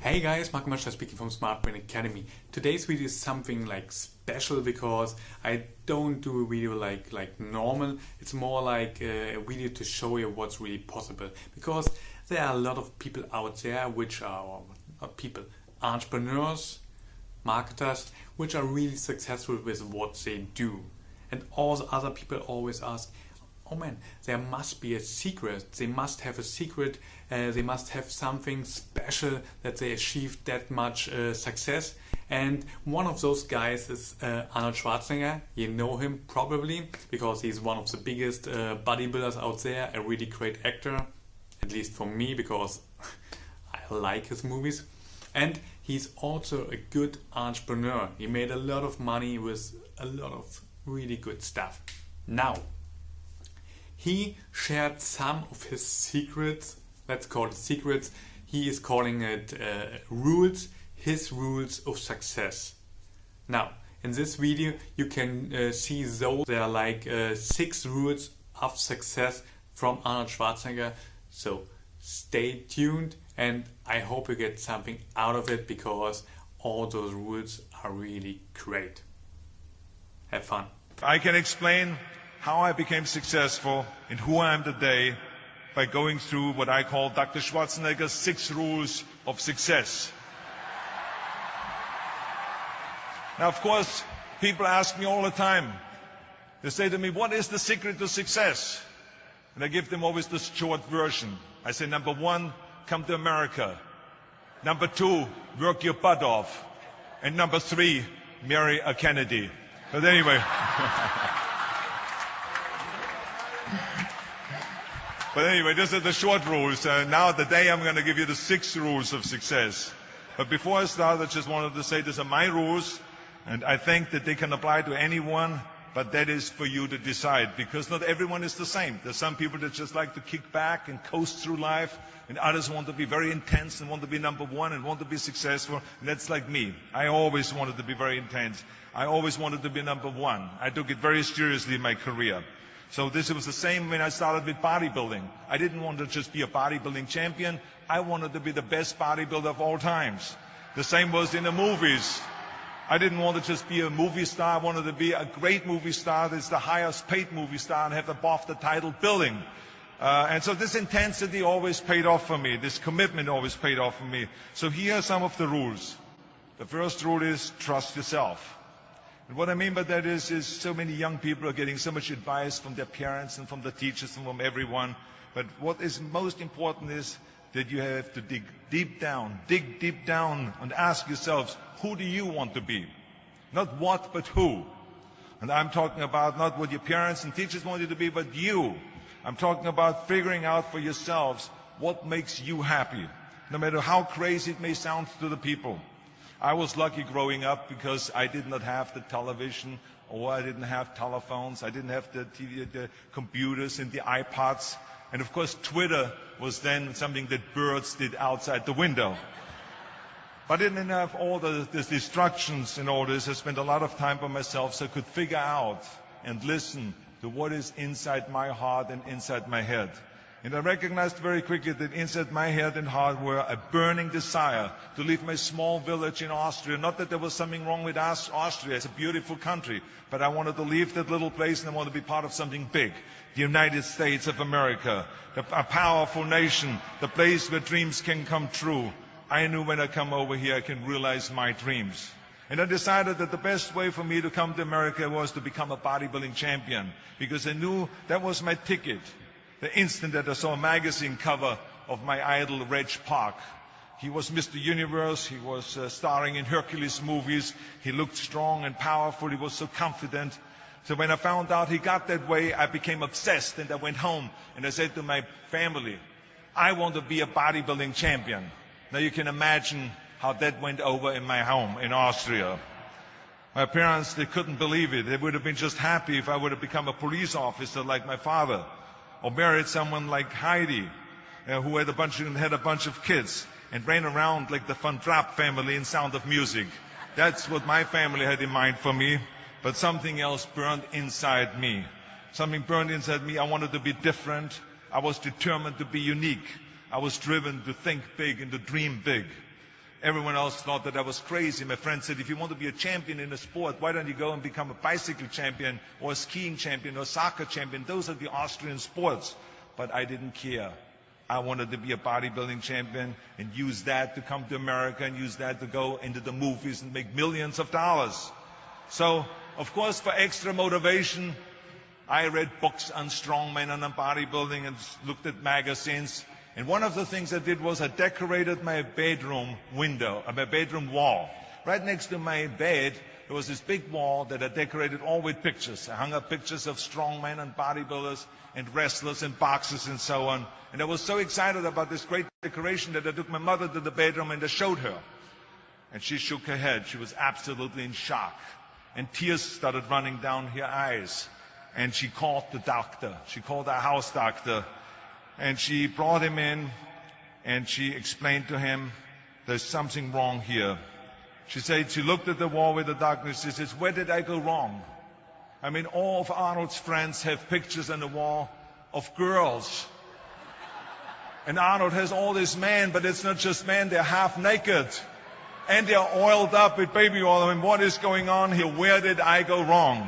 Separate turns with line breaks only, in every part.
Hey guys, Moeschter speaking from Smart Brain Academy. Today's video is something like special because I don't do a video like normal. It's more like a video to show you what's really possible, because there are a lot of people out there which are entrepreneurs, marketers, which are really successful with what they do. And all the other people always ask, oh man, there must be a secret. They must have a secret. They must have something special that they achieved that much success. And one of those guys is Arnold Schwarzenegger. You know him probably because he's one of the biggest bodybuilders out there, a really great actor, at least for me, because I like his movies. And he's also a good entrepreneur. He made a lot of money with a lot of really good stuff. Now, he shared some of his secrets. Let's call it secrets. He is calling it rules, his rules of success. Now, in this video, you can see those. There are like 6 rules of success from Arnold Schwarzenegger. So stay tuned, and I hope you get something out of it, because all those rules are really great. Have fun.
I can explain how I became successful and who I am today by going through what I call Dr. Schwarzenegger's 6 rules of success. Now, of course, people ask me all the time. They say to me, what is the secret to success? And I give them always this short version. I say, number 1, come to America. Number 2, work your butt off. And number 3, marry a Kennedy. But anyway. But anyway, these are the short rules. Now today I'm going to give you the 6 rules of success. But before I start, I just wanted to say these are my rules, and I think that they can apply to anyone, but that is for you to decide, because not everyone is the same. There's some people that just like to kick back and coast through life, and others want to be very intense and want to be number 1 and want to be successful. And that's like me. I always wanted to be very intense. I always wanted to be number 1. I took it very seriously in my career. So this was the same when I started with bodybuilding. I didn't want to just be a bodybuilding champion. I wanted to be the best bodybuilder of all times. The same was in the movies. I didn't want to just be a movie star. I wanted to be a great movie star that's the highest paid movie star and have the BAFTA title billing. And so this intensity always paid off for me. This commitment always paid off for me. So here are some of the rules. The first rule is trust yourself. And what I mean by that is so many young people are getting so much advice from their parents and from the teachers and from everyone. But what is most important is that you have to dig deep down and ask yourselves, who do you want to be? Not what, but who. And I'm talking about not what your parents and teachers want you to be, but you. I'm talking about figuring out for yourselves what makes you happy, no matter how crazy it may sound to the people. I was lucky growing up because I did not have the television, or I didn't have telephones, I didn't have the TV, the computers and the iPods. And of course Twitter was then something that birds did outside the window. But I didn't have all the distractions and all this. I spent a lot of time by myself so I could figure out and listen to what is inside my heart and inside my head. And I recognized very quickly that inside my head and heart were a burning desire to leave my small village in Austria. Not that there was something wrong with Austria, it's a beautiful country, but I wanted to leave that little place and I wanted to be part of something big. The United States of America, a powerful nation, the place where dreams can come true. I knew when I come over here I can realize my dreams. And I decided that the best way for me to come to America was to become a bodybuilding champion, because I knew that was my ticket. The instant that I saw a magazine cover of my idol, Reg Park. He was Mr. Universe, he was starring in Hercules movies, he looked strong and powerful, he was so confident. So when I found out he got that way, I became obsessed, and I went home and I said to my family, I want to be a bodybuilding champion. Now you can imagine how that went over in my home in Austria. My parents, they couldn't believe it. They would have been just happy if I would have become a police officer like my father, or married someone like Heidi, who had a bunch of kids and ran around like the Van Trapp family in Sound of Music. That's what my family had in mind for me, but something else burned inside me. Something burned inside me. I wanted to be different. I was determined to be unique. I was driven to think big and to dream big. Everyone else thought that I was crazy. My friend said, if you want to be a champion in a sport, why don't you go and become a bicycle champion or a skiing champion or a soccer champion? Those are the Austrian sports. But I didn't care. I wanted to be a bodybuilding champion and use that to come to America and use that to go into the movies and make millions of dollars. So, of course, for extra motivation, I read books on strongmen and on bodybuilding and looked at magazines. And one of the things I did was I decorated my bedroom window, my bedroom wall. Right next to my bed, there was this big wall that I decorated all with pictures. I hung up pictures of strongmen and bodybuilders and wrestlers and boxers and so on. And I was so excited about this great decoration that I took my mother to the bedroom and I showed her. And she shook her head. She was absolutely in shock. And tears started running down her eyes. And she called the doctor. She called our house doctor. And she brought him in, and she explained to him, there's something wrong here. She said, she looked at the wall with the doctor, and she says, where did I go wrong? I mean, all of Arnold's friends have pictures on the wall of girls. And Arnold has all these men, but it's not just men, they're half naked. And they're oiled up with baby oil. I mean, what is going on here? Where did I go wrong?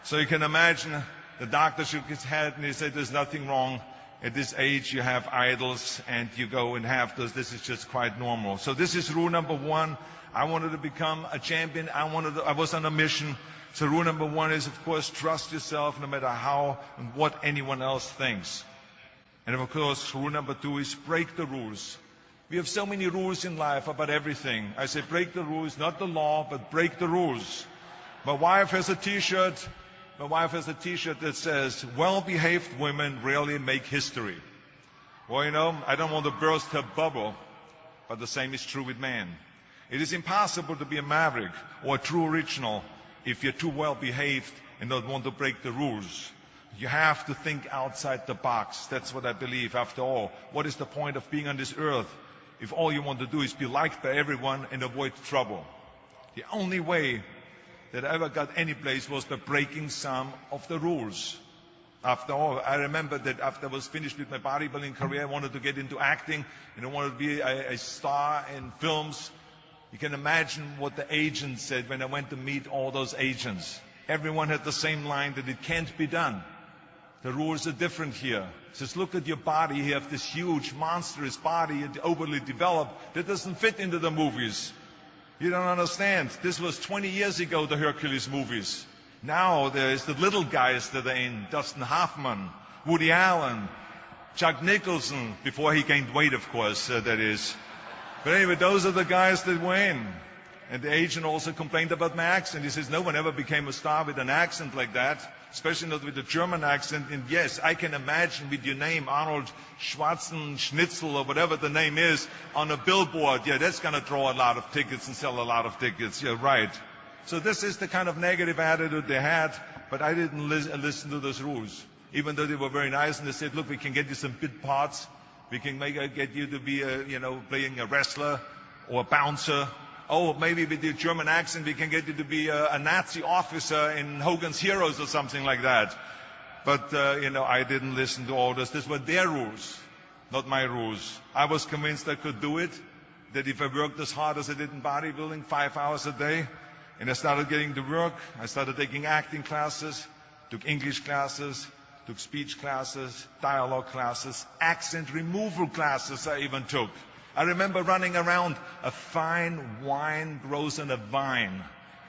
So you can imagine, the doctor shook his head, and he said, there's nothing wrong. At this age, you have idols, and you go and have those. This is just quite normal. So this is rule number one. I wanted to become a champion. I was on a mission. So rule number one is, of course, trust yourself no matter how and what anyone else thinks. And of course, rule number two is break the rules. We have so many rules in life about everything. I say break the rules, not the law, but break the rules. My wife has a T-shirt. My wife has a T-shirt that says, well-behaved women rarely make history. Well, you know, I don't want to burst her bubble, but the same is true with men. It is impossible to be a maverick or a true original if you're too well-behaved and don't want to break the rules. You have to think outside the box. That's what I believe. After all, what is the point of being on this earth if all you want to do is be liked by everyone and avoid trouble? The only way that I ever got any place was by breaking some of the rules. After all, I remember that after I was finished with my bodybuilding career, I wanted to get into acting, and I wanted to be a star in films. You can imagine what the agents said when I went to meet all those agents. Everyone had the same line that it can't be done. The rules are different here. It says, look at your body. You have this huge, monstrous body, overly developed, that doesn't fit into the movies. You don't understand. This was 20 years ago, the Hercules movies. Now there's the little guys that are in. Dustin Hoffman, Woody Allen, Jack Nicholson, before he gained weight, of course, that is. But anyway, those are the guys that were in. And the agent also complained about my accent. He says, no one ever became a star with an accent like that, especially not with a German accent. And yes, I can imagine with your name, Arnold Schwarzenegger or whatever the name is, on a billboard. Yeah, that's going to draw a lot of tickets and sell a lot of tickets. Yeah, right. So this is the kind of negative attitude they had, but I didn't listen to those rules. Even though they were very nice and they said, look, we can get you some bit parts. We can get you to be, playing a wrestler or a bouncer. Oh, maybe with your German accent, we can get you to be a Nazi officer in Hogan's Heroes or something like that. But, I didn't listen to all this. These were their rules, not my rules. I was convinced I could do it, that if I worked as hard as I did in bodybuilding, 5 hours a day, and I started getting to work, I started taking acting classes, took English classes, took speech classes, dialogue classes, accent removal classes I even took. I remember running around, a fine wine grows on a vine.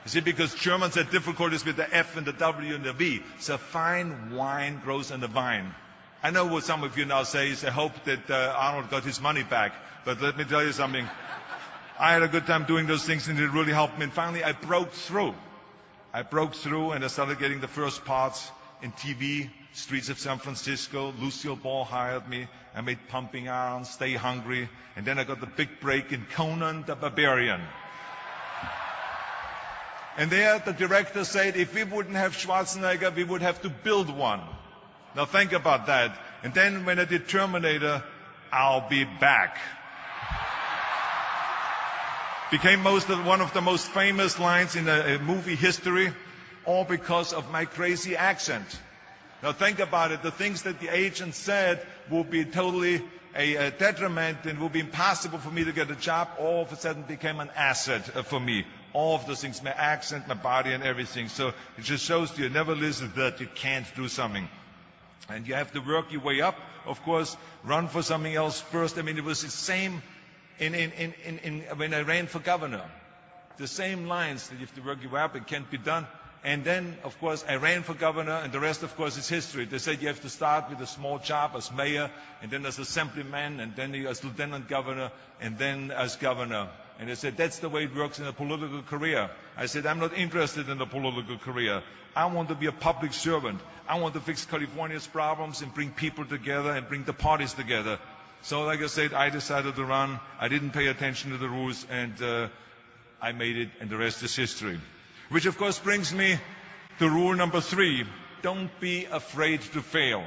You see, because Germans had difficulties with the F and the W and the V. So fine wine grows on a vine. I know what some of you now say is, I hope that Arnold got his money back. But let me tell you something. I had a good time doing those things, and it really helped me. And finally, I broke through. I broke through, and I started getting the first parts in TV, streets of San Francisco. Lucille Ball hired me. I made Pumping Iron, Stay Hungry, and then I got the big break in Conan the Barbarian. And there the director said, if we wouldn't have Schwarzenegger, we would have to build one. Now think about that. And then when I did Terminator, I'll be back. Became one of the most famous lines in a movie history, all because of my crazy accent. Now think about it. The things that the agent said will be totally a detriment and it would be impossible for me to get a job, all of a sudden became an asset for me. All of those things, my accent, my body and everything. So it just shows you never listen that you can't do something. And you have to work your way up, of course, run for something else first. I mean, it was the same when I ran for governor. The same lines that you have to work your way up, it can't be done. And then, of course, I ran for governor, and the rest, of course, is history. They said you have to start with a small job as mayor, and then as assemblyman, and then as lieutenant governor, and then as governor. And they said, that's the way it works in a political career. I said, I'm not interested in a political career. I want to be a public servant. I want to fix California's problems and bring people together and bring the parties together. So, like I said, I decided to run. I didn't pay attention to the rules, and I made it, and the rest is history. Which, of course, brings me to rule number 3. Don't be afraid to fail.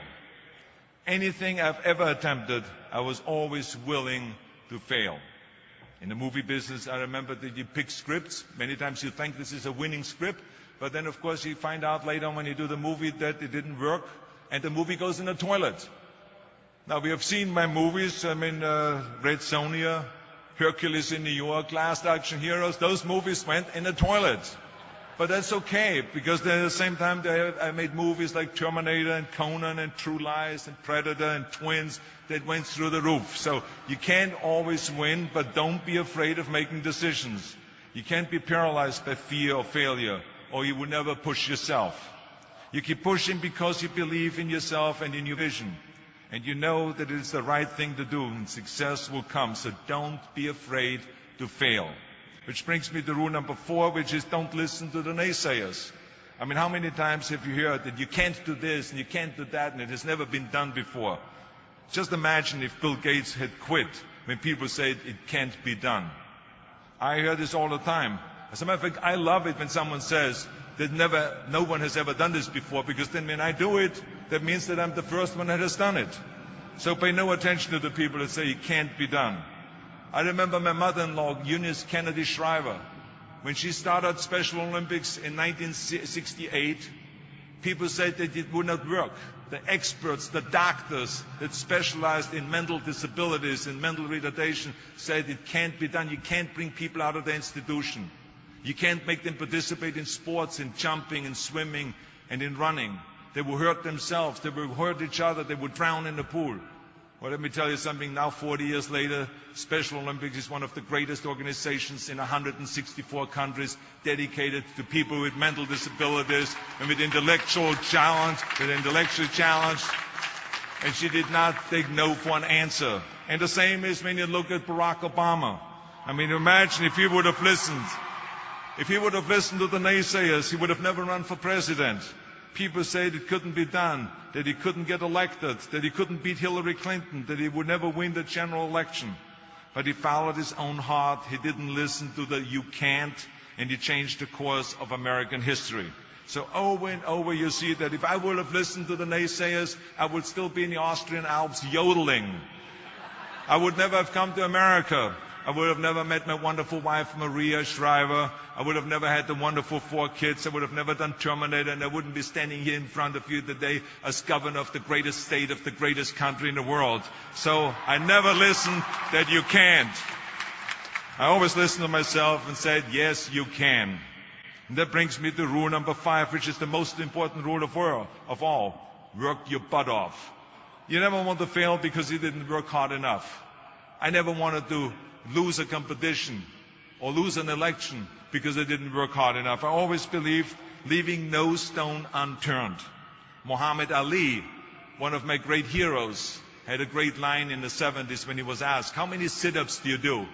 Anything I've ever attempted, I was always willing to fail. In the movie business, I remember that you pick scripts. Many times you think this is a winning script, but then, of course, you find out later when you do the movie that it didn't work, and the movie goes in the toilet. Now, we have seen my movies, I mean, Red Sonja, Hercules in New York, Last Action Heroes, those movies went in the toilet. But that's okay, because at the same time I made movies like Terminator and Conan and True Lies and Predator and Twins that went through the roof. So you can't always win, but don't be afraid of making decisions. You can't be paralyzed by fear of failure, or you will never push yourself. You keep pushing because you believe in yourself and in your vision. And you know that it is the right thing to do, and success will come. So don't be afraid to fail. Which brings me to rule number 4, which is don't listen to the naysayers. I mean, how many times have you heard that you can't do this and you can't do that and it has never been done before? Just imagine if Bill Gates had quit when people said it can't be done. I hear this all the time. As a matter of fact, I love it when someone says that no one has ever done this before, because then when I do it, that means that I'm the first one that has done it. So pay no attention to the people that say it can't be done. I remember my mother-in-law, Eunice Kennedy Shriver. When she started Special Olympics in 1968, people said that it would not work. The experts, the doctors that specialized in mental disabilities and mental retardation said it can't be done. You can't bring people out of the institution. You can't make them participate in sports, in jumping, in swimming, and in running. They will hurt themselves. They will hurt each other. They will drown in the pool. Well, let me tell you something. Now, 40 years later, Special Olympics is one of the greatest organizations in 164 countries, dedicated to people with mental disabilities and with intellectual challenge. And she did not take no for an answer. And the same is when you look at Barack Obama. I mean, imagine if he would have listened. If he would have listened to the naysayers, he would have never run for president. People said it couldn't be done, that he couldn't get elected, that he couldn't beat Hillary Clinton, that he would never win the general election. But he followed his own heart. He didn't listen to the you can't, and he changed the course of American history. So over and over you see that if I would have listened to the naysayers, I would still be in the Austrian Alps yodeling. I would never have come to America. I would have never met my wonderful wife, Maria Shriver. I would have never had the wonderful 4 kids. I would have never done Terminator, and I wouldn't be standing here in front of you today as governor of the greatest state of the greatest country in the world. So I never listened that you can't. I always listened to myself and said, yes, you can. And that brings me to rule number 5, which is the most important rule of all. Work your butt off. You never want to fail because you didn't work hard enough. I never wanted to lose a competition or lose an election because I didn't work hard enough. I always believed leaving no stone unturned. Muhammad Ali, one of my great heroes, had a great line in the 70s when he was asked, how many sit-ups do you do?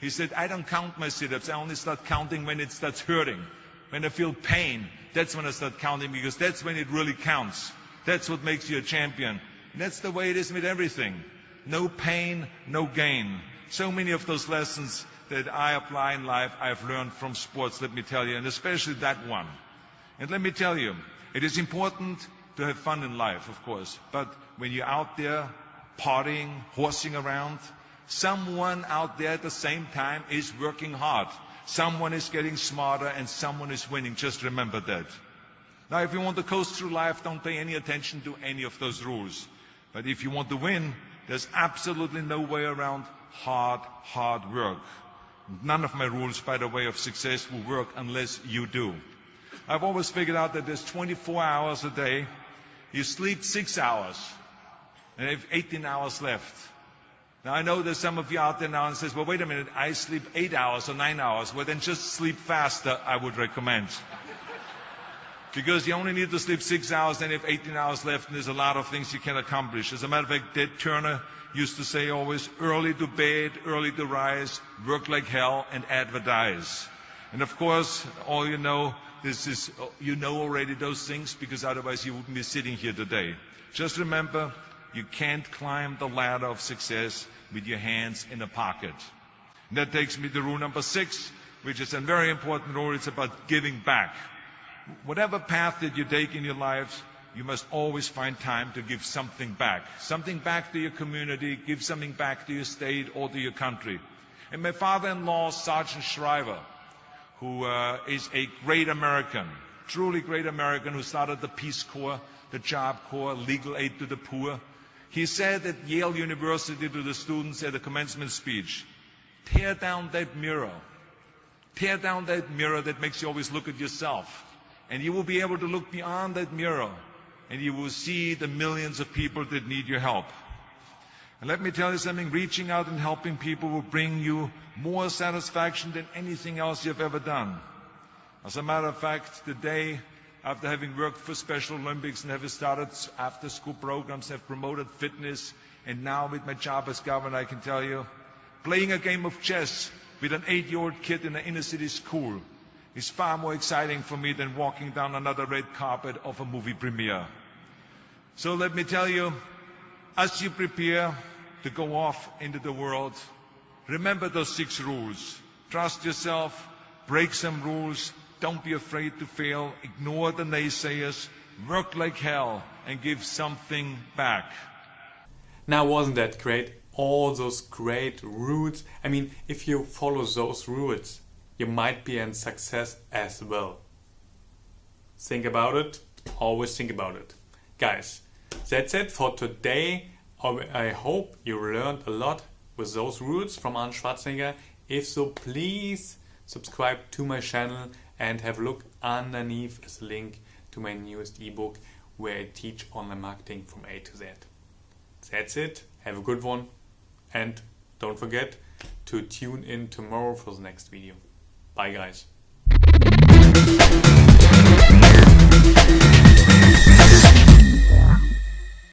He said, I don't count my sit-ups. I only start counting when it starts hurting. When I feel pain, that's when I start counting, because that's when it really counts. That's what makes you a champion. And that's the way it is with everything. No pain, no gain. So many of those lessons that I apply in life, I've learned from sports, let me tell you, and especially that one. And let me tell you, it is important to have fun in life, of course, but when you're out there partying, horsing around, someone out there at the same time is working hard. Someone is getting smarter and someone is winning. Just remember that. Now, if you want to coast through life, don't pay any attention to any of those rules. But if you want to win, There's absolutely no way around hard work. None of my rules, by the way, of success will work unless you do. I've always figured out that there's 24 hours a day. You sleep 6 hours, and you have 18 hours left. Now, I know there's some of you out there now and says, well, wait a minute, I sleep 8 hours or 9 hours. Well, then just sleep faster, I would recommend. Because you only need to sleep 6 hours, then you have 18 hours left, and there's a lot of things you can accomplish. As a matter of fact, Ted Turner used to say always, early to bed, early to rise, work like hell, and advertise. And of course, all you know, you know already those things, because otherwise you wouldn't be sitting here today. Just remember, you can't climb the ladder of success with your hands in a pocket. And that takes me to rule number 6, which is a very important rule. It's about giving back. Whatever path that you take in your lives, you must always find time to give something back. Something back to your community, give something back to your state or to your country. And my father-in-law, Sergeant Shriver, who is a great American, truly great American, who started the Peace Corps, the Job Corps, legal aid to the poor. He said at Yale University to the students at the commencement speech, tear down that mirror. Tear down that mirror that makes you always look at yourself. And you will be able to look beyond that mirror, and you will see the millions of people that need your help. And let me tell you something, reaching out and helping people will bring you more satisfaction than anything else you've ever done. As a matter of fact, today, after having worked for Special Olympics and having started after-school programs, have promoted fitness, and now with my job as governor, I can tell you, playing a game of chess with an 8-year-old kid in an inner-city school is far more exciting for me than walking down another red carpet of a movie premiere. So let me tell you, as you prepare to go off into the world, remember those 6 rules. Trust yourself, break some rules, don't be afraid to fail, ignore the naysayers, work like hell, and give something back.
Now, wasn't that great? All those great rules. I mean, if you follow those rules, you might be a success as well. Think about it. Always think about it. Guys, that's it for today. I hope you learned a lot with those rules from Arnold Schwarzenegger. If so, please subscribe to my channel and have a look underneath as a link to my newest ebook where I teach online marketing from A to Z. That's it. Have a good one. And don't forget to tune in tomorrow for the next video. Bye, guys.